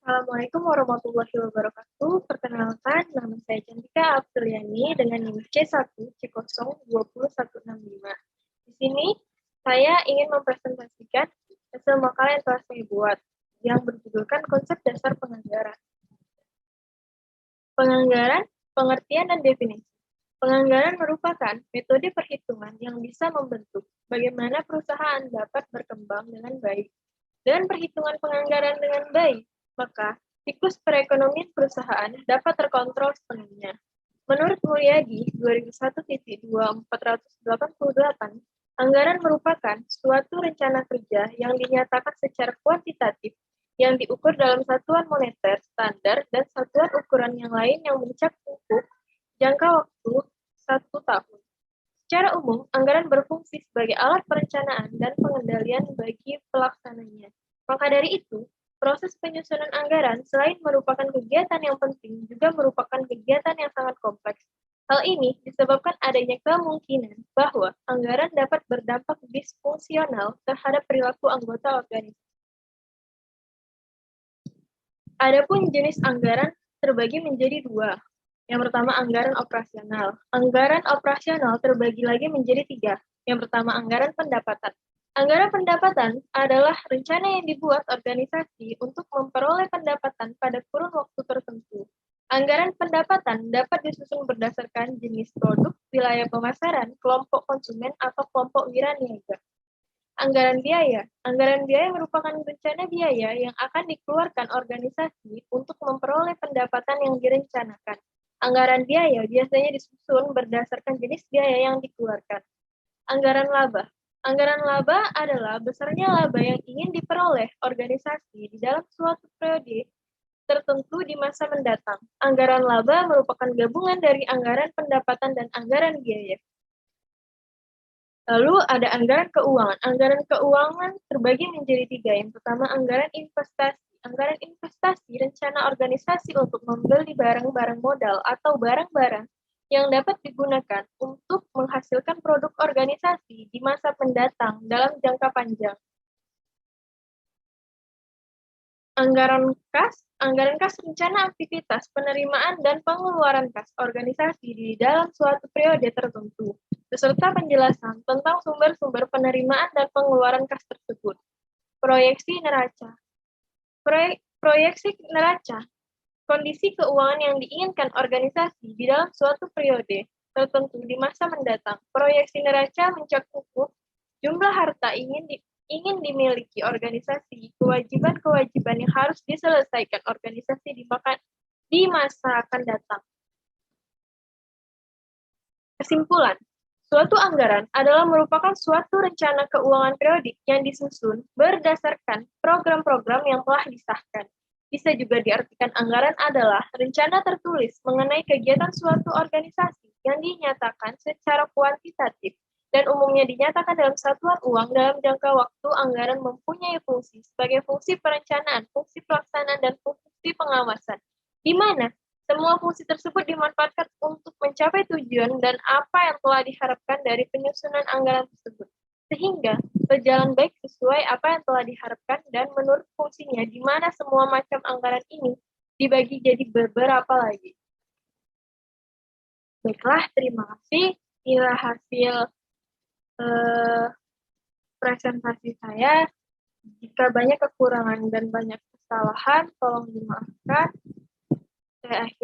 Assalamualaikum warahmatullahi wabarakatuh. Perkenalkan, nama saya Cantika Apriliani dengan NIM C1C0202165. Di sini, saya ingin mempresentasikan hasil makalah yang telah saya buat, yang berjudulkan Konsep Dasar Penganggaran. Penganggaran, pengertian dan definisi. Penganggaran merupakan metode perhitungan yang bisa membentuk bagaimana perusahaan dapat berkembang dengan baik. Dengan perhitungan penganggaran dengan baik, maka siklus perekonomian perusahaan dapat terkontrol sepenuhnya. Menurut Mulyadi 2001.2488, anggaran merupakan suatu rencana kerja yang dinyatakan secara kuantitatif yang diukur dalam satuan moneter, standar, dan satuan ukuran yang lain yang mencakup jangka waktu 1 tahun. Secara umum, anggaran berfungsi sebagai alat perencanaan dan pengendalian bagi pelaksananya. Maka dari itu, proses penyusunan anggaran selain merupakan kegiatan yang penting, juga merupakan kegiatan yang sangat kompleks. Hal ini disebabkan adanya kemungkinan bahwa anggaran dapat berdampak disfungsional terhadap perilaku anggota organisasi. Adapun jenis anggaran terbagi menjadi dua. Yang pertama, anggaran operasional. Anggaran operasional terbagi lagi menjadi tiga. Yang pertama, anggaran pendapatan. Anggaran pendapatan adalah rencana yang dibuat organisasi untuk memperoleh pendapatan pada kurun waktu tertentu. Anggaran pendapatan dapat disusun berdasarkan jenis produk, wilayah pemasaran, kelompok konsumen, atau kelompok wiraniaga. Anggaran biaya. Anggaran biaya merupakan rencana biaya yang akan dikeluarkan organisasi untuk memperoleh pendapatan yang direncanakan. Anggaran biaya biasanya disusun berdasarkan jenis biaya yang dikeluarkan. Anggaran laba. Anggaran laba adalah besarnya laba yang ingin diperoleh organisasi di dalam suatu periode tertentu di masa mendatang. Anggaran laba merupakan gabungan dari anggaran pendapatan dan anggaran biaya. Lalu ada anggaran keuangan. Anggaran keuangan terbagi menjadi tiga. Yang pertama, anggaran investasi. Anggaran investasi rencana organisasi untuk membeli barang-barang modal atau barang-barang yang dapat digunakan untuk menghasilkan produk organisasi di masa mendatang dalam jangka panjang. Anggaran kas rencana aktivitas penerimaan dan pengeluaran kas organisasi di dalam suatu periode tertentu, beserta penjelasan tentang sumber-sumber penerimaan dan pengeluaran kas tersebut. Proyeksi neraca. Proyeksi neraca, kondisi keuangan yang diinginkan organisasi di dalam suatu periode tertentu di masa mendatang. Proyeksi neraca mencakup jumlah harta ingin dimiliki organisasi, kewajiban-kewajiban yang harus diselesaikan organisasi di masa akan datang. Kesimpulan, suatu anggaran adalah merupakan suatu rencana keuangan periodik yang disusun berdasarkan program-program yang telah disahkan. Bisa juga diartikan anggaran adalah rencana tertulis mengenai kegiatan suatu organisasi yang dinyatakan secara kuantitatif dan umumnya dinyatakan dalam satuan uang dalam jangka waktu. Anggaran mempunyai fungsi sebagai fungsi perencanaan, fungsi pelaksanaan, dan fungsi pengawasan, di mana semua fungsi tersebut dimanfaatkan untuk mencapai tujuan dan apa yang telah diharapkan dari penyusunan anggaran tersebut, sehingga berjalan baik sesuai apa yang telah diharapkan dan menurut fungsinya, di mana semua macam anggaran ini dibagi jadi beberapa lagi. Baiklah, terima kasih. Inilah hasil presentasi saya. Jika banyak kekurangan dan banyak kesalahan, tolong dimaafkan. Saya akhiri.